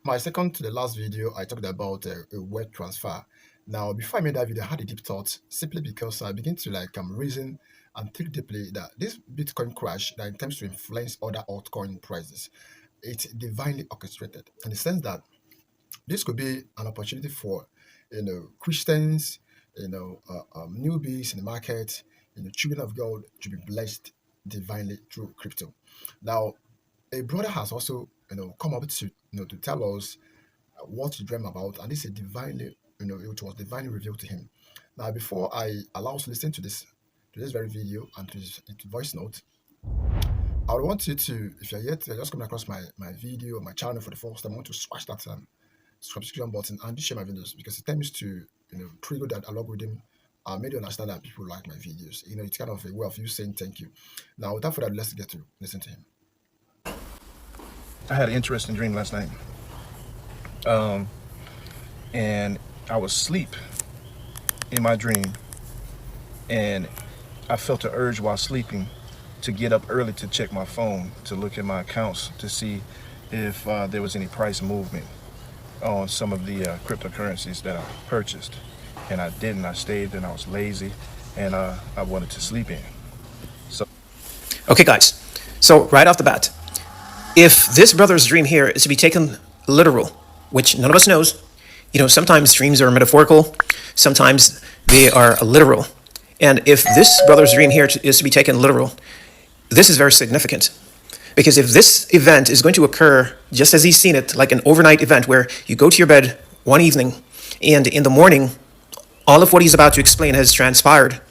My second to the last video, I talked about a word transfer. Now, before I made that video, I had a deep thought simply because I begin to reason and think deeply that this Bitcoin crash that intends to influence other altcoin prices, it's divinely orchestrated in the sense that this could be an opportunity for Christians, newbies in the market, children of God to be blessed divinely through crypto. Now, a brother has also come up to to tell us what he dreamt about, and this is divinely it was divinely revealed to him. Now, before I allow us to listen to this very video and to his voice note, I would want you to, if you're just coming across my video, my channel for the first time, I want to smash that subscription button and share my videos because it tends to trigger that algorithm. Made you understand that people like my videos. It's kind of a way of you saying thank you. Now, without further ado, let's get to listen to him. I had an interesting dream last night. And I was asleep in my dream, and I felt an urge while sleeping to get up early to check my phone, to look at my accounts to see if there was any price movement on some of the cryptocurrencies that I purchased. And I didn't. I stayed and I was lazy, and I wanted to sleep in. So, okay guys, so right off the bat, if this brother's dream here is to be taken literal, which none of us knows, sometimes dreams are metaphorical, sometimes they are literal. And if this brother's dream here is to be taken literal, this is very significant. Because if this event is going to occur just as he's seen it, like an overnight event where you go to your bed one evening and in the morning, all of what he's about to explain has transpired,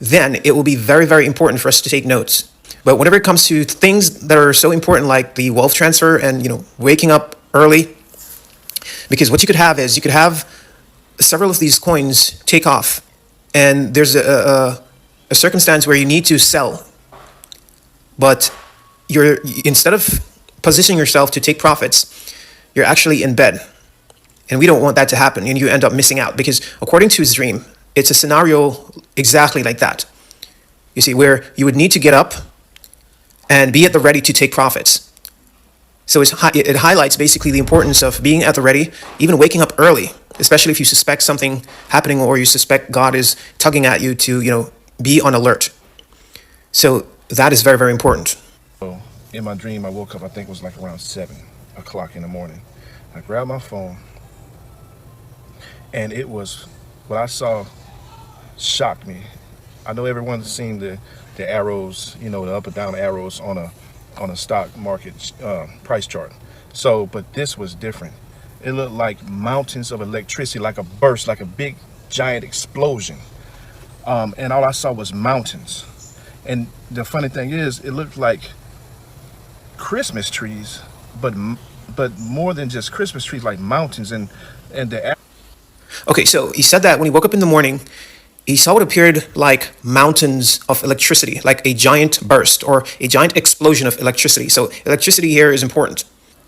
then it will be very, very important for us to take notes. But whenever it comes to things that are so important like the wealth transfer and waking up early, because what you could have is you could have several of these coins take off, and there's a circumstance where you need to sell, but instead of positioning yourself to take profits, you're actually in bed, and we don't want that to happen, and you end up missing out because according to his dream, it's a scenario exactly like that. You see, where you would need to get up and be at the ready to take profits. So it highlights basically the importance of being at the ready, even waking up early, especially if you suspect something happening or you suspect God is tugging at you to, be on alert. So that is very, very important. So in my dream, I woke up, I think it was like around 7 o'clock in the morning. I grabbed my phone, and what I saw shocked me. I know everyone's seen the arrows, the up and down arrows on a stock market price chart. So, but this was different. It looked like mountains of electricity, like a burst, like a big giant explosion. And all I saw was mountains. And the funny thing is, it looked like Christmas trees, but more than just Christmas trees, like mountains and the. Okay, so he said that when he woke up in the morning, he saw what appeared like mountains of electricity, like a giant burst or a giant explosion of electricity. So electricity here is important,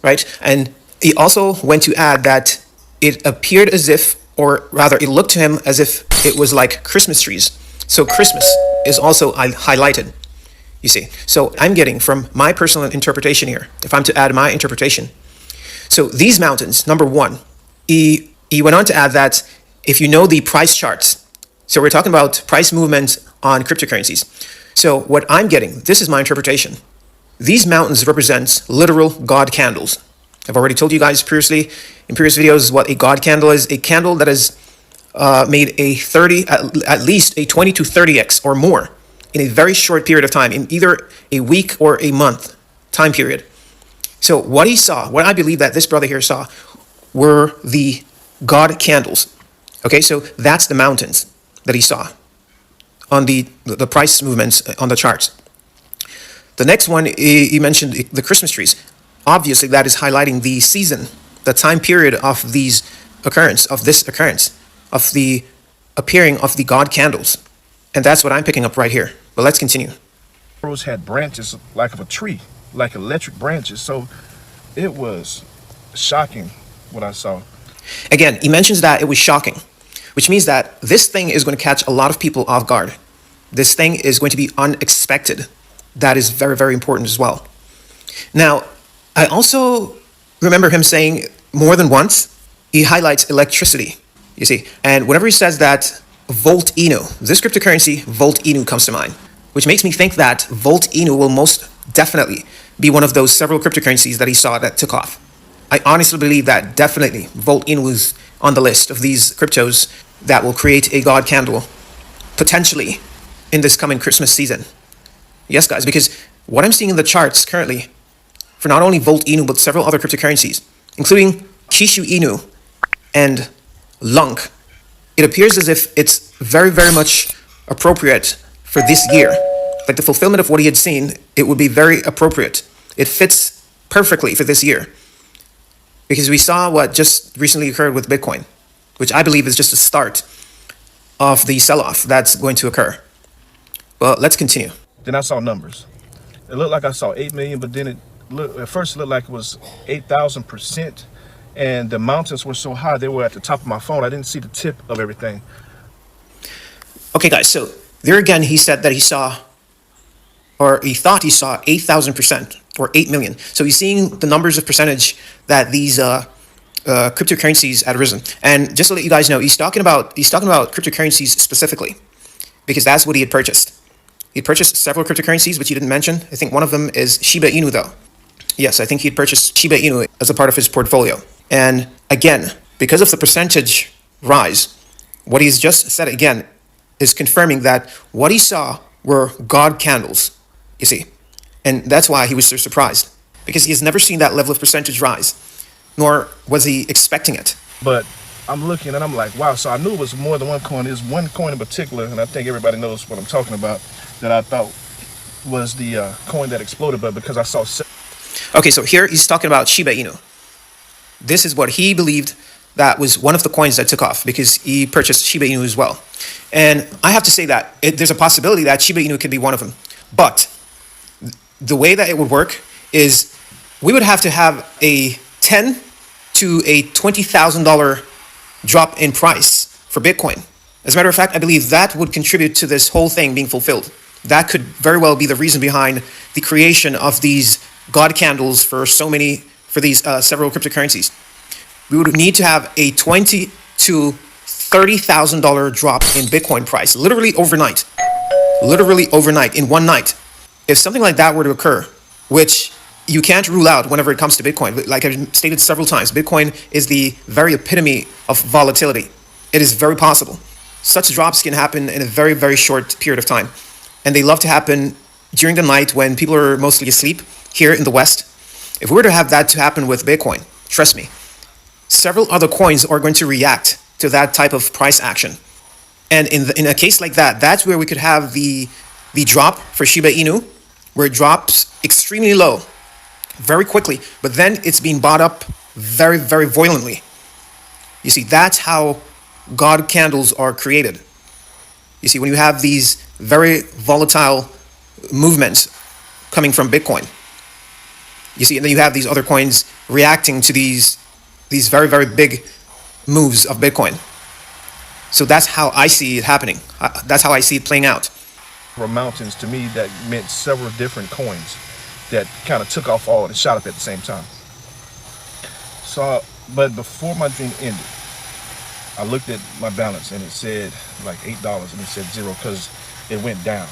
right? And he also went to add that it appeared as if, or rather it looked to him as if it was like Christmas trees. So Christmas is also highlighted, you see. So I'm getting from my personal interpretation here, if I'm to add my interpretation. So these mountains, number one, he went on to add that if you know the price charts, so we're talking about price movement on cryptocurrencies. So what I'm getting, this is my interpretation. These mountains represent literal God candles. I've already told you guys previously, in previous videos, what a God candle is. A candle that has made at least a 20 to 30x or more in a very short period of time, in either a week or a month time period. So what he saw, what I believe that this brother here saw, were the God candles. Okay, so that's the mountains that he saw on the price movements on the charts. The next one, he mentioned the Christmas trees. Obviously, that is highlighting the season, the time period of this occurrence, of the appearing of the God candles. And that's what I'm picking up right here. But let's continue. Arrows had branches like of a tree, like electric branches. So it was shocking what I saw. Again, he mentions that it was shocking, which means that this thing is going to catch a lot of people off guard. This thing is going to be unexpected. That is very, very important as well. Now, I also remember him saying more than once, he highlights electricity, you see. And whenever he says that Volt Inu, this cryptocurrency, Volt Inu, comes to mind, which makes me think that Volt Inu will most definitely be one of those several cryptocurrencies that he saw that took off. I honestly believe that definitely Volt Inu is on the list of these cryptos that will create a God candle, potentially in this coming Christmas season. Yes, guys, because what I'm seeing in the charts currently for not only Volt Inu, but several other cryptocurrencies, including Kishu Inu and Lunk, it appears as if it's very, very much appropriate for this year. Like the fulfillment of what he had seen, it would be very appropriate. It fits perfectly for this year. Because we saw what just recently occurred with Bitcoin, which I believe is just a start of the sell-off that's going to occur. Well, let's continue. Then I saw numbers. It looked like I saw 8 million, but then at first it looked like it was 8,000%. And the mountains were so high, they were at the top of my phone. I didn't see the tip of everything. Okay, guys, so there again, he said that he saw, or he thought he saw 8,000% or 8 million. So he's seeing the numbers of percentage that these cryptocurrencies had risen. And just to let you guys know, he's talking about cryptocurrencies specifically, because that's what he had purchased. He purchased several cryptocurrencies, which he didn't mention. I think one of them is Shiba Inu, though. Yes, I think he had purchased Shiba Inu as a part of his portfolio. And again, because of the percentage rise, what he's just said again is confirming that what he saw were God candles, you see. And that's why he was so surprised, because he has never seen that level of percentage rise, nor was he expecting it. But I'm looking and I'm like, wow, so I knew it was more than one coin. There's one coin in particular, and I think everybody knows what I'm talking about, that I thought was the coin that exploded, but because I saw... Okay, so here he's talking about Shiba Inu. This is what he believed that was one of the coins that took off, because he purchased Shiba Inu as well. And I have to say that there's a possibility that Shiba Inu could be one of them. But the way that it would work is we would have to have a $10,000 to a $20,000 drop in price for Bitcoin. As a matter of fact, I believe that would contribute to this whole thing being fulfilled. That could very well be the reason behind the creation of these God candles for these several cryptocurrencies. We would need to have a $20,000 to $30,000 drop in Bitcoin price, literally overnight in one night. If something like that were to occur, which you can't rule out whenever it comes to Bitcoin, like I've stated several times, Bitcoin is the very epitome of volatility. It is very possible. Such drops can happen in a very, very short period of time. And they love to happen during the night when people are mostly asleep here in the West. If we were to have that to happen with Bitcoin, trust me, several other coins are going to react to that type of price action. And in a case like that, that's where we could have the drop for Shiba Inu, where it drops extremely low, very quickly, but then it's being bought up very, very violently. You see, that's how God candles are created. You see, when you have these very volatile movements coming from Bitcoin, you see, and then you have these other coins reacting to these very, very big moves of Bitcoin. So that's how I see it happening. That's how I see it playing out. For mountains, to me, that meant several different coins that kind of took off all and shot up at the same time. So, but before my dream ended, I looked at my balance and it said like $8 and it said 0 because it went down.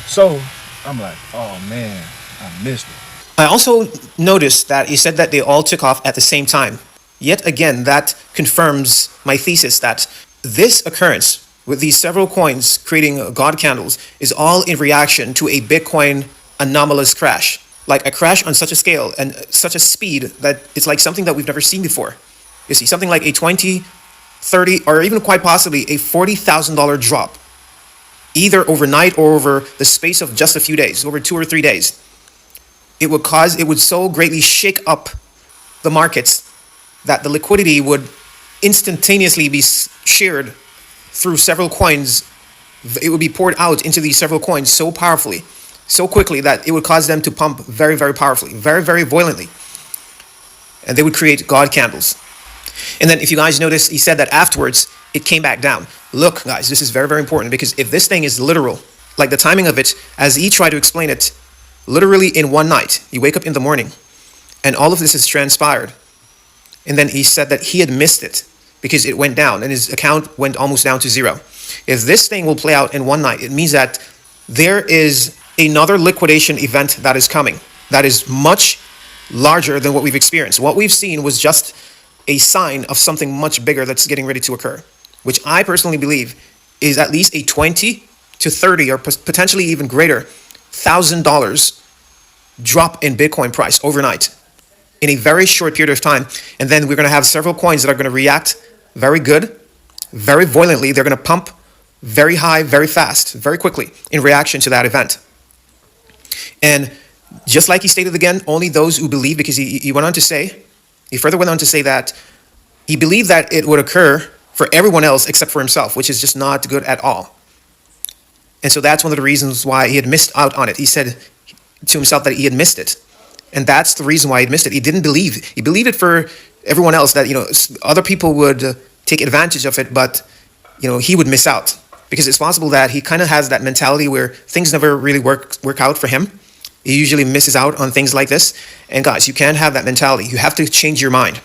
So I'm like, oh man, I missed it. I also noticed that he said that they all took off at the same time. Yet again, that confirms my thesis that this occurrence with these several coins creating God candles is all in reaction to a Bitcoin anomalous crash. Like a crash on such a scale and such a speed that it's like something that we've never seen before. You see, something like a 20, 30, or even quite possibly a $40,000 drop, either overnight or over the space of just a few days, over 2 or 3 days. It would so greatly shake up the markets that the liquidity would instantaneously be shared through several coins. It would be poured out into these several coins so powerfully, so quickly that it would cause them to pump very, very powerfully, very, very violently. And they would create God candles. And then if you guys notice, he said that afterwards, it came back down. Look, guys, this is very, very important, because if this thing is literal, like the timing of it, as he tried to explain it, literally in one night, you wake up in the morning And all of this has transpired. And then he said that he had missed it because it went down and his account went almost down to zero. If this thing will play out in one night, it means that there is another liquidation event that is coming that is much larger than what we've experienced. What we've seen was just a sign of something much bigger that's getting ready to occur, which I personally believe is at least a 20 to 30 or potentially even greater $1,000 drop in Bitcoin price overnight in a very short period of time. And then we're going to have several coins that are going to react very good, very violently. They're going to pump very high, very fast, very quickly in reaction to that event. And just like he stated again, only those who believe, because he went on to say, he further went on to say that he believed that it would occur for everyone else except for himself, which is just not good at all. And so that's one of the reasons why he had missed out on it. He said to himself that he had missed it. And that's the reason why he missed it. He didn't believe. He believed it for everyone else, that, other people would take advantage of it, but, he would miss out. Because it's possible that he kind of has that mentality where things never really work out for him. He usually misses out on things like this. And guys, you can't have that mentality. You have to change your mind.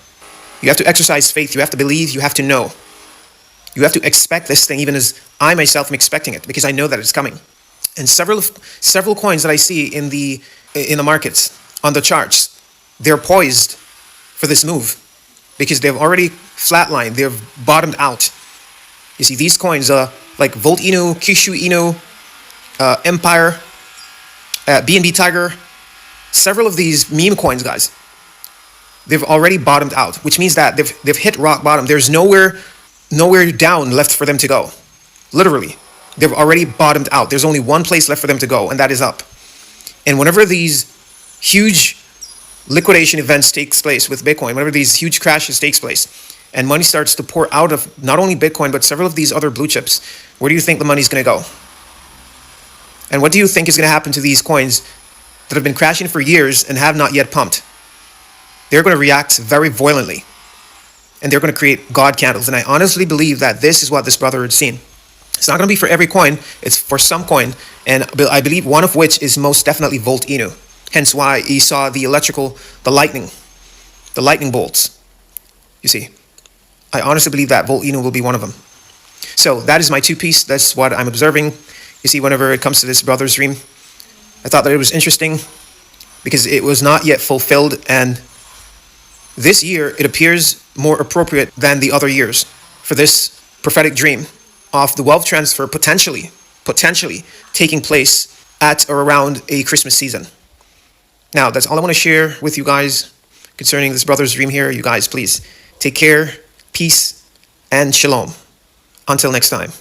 You have to exercise faith. You have to believe. You have to know. You have to expect this thing, even as I myself am expecting it, because I know that it's coming. And several coins that I see in the markets, on the charts, they're poised for this move because they've already flatlined. They've bottomed out. You see, these coins, like Volt Inu, Kishu Inu, Empire, BNB Tiger, several of these meme coins, guys, they've already bottomed out, which means that they've hit rock bottom. There's nowhere down left for them to go. Literally, they've already bottomed out. There's only one place left for them to go, and that is up. And whenever these huge liquidation events takes place with Bitcoin, whenever these huge crashes takes place, and money starts to pour out of not only Bitcoin, but several of these other blue chips, where do you think the money's going to go? And what do you think is going to happen to these coins that have been crashing for years and have not yet pumped? They're going to react very violently, and they're going to create God candles. And I honestly believe that this is what this brother had seen. It's not going to be for every coin. It's for some coin. And I believe one of which is most definitely Volt Inu. Hence why he saw the lightning bolts. You see, I honestly believe that Volt Inu will be one of them. So that is my two-piece. That's what I'm observing. You see, whenever it comes to this brother's dream, I thought that it was interesting because it was not yet fulfilled. And this year, it appears more appropriate than the other years for this prophetic dream of the wealth transfer potentially taking place at or around a Christmas season. Now, that's all I want to share with you guys concerning this brother's dream here. You guys, please take care, peace, and shalom. Until next time.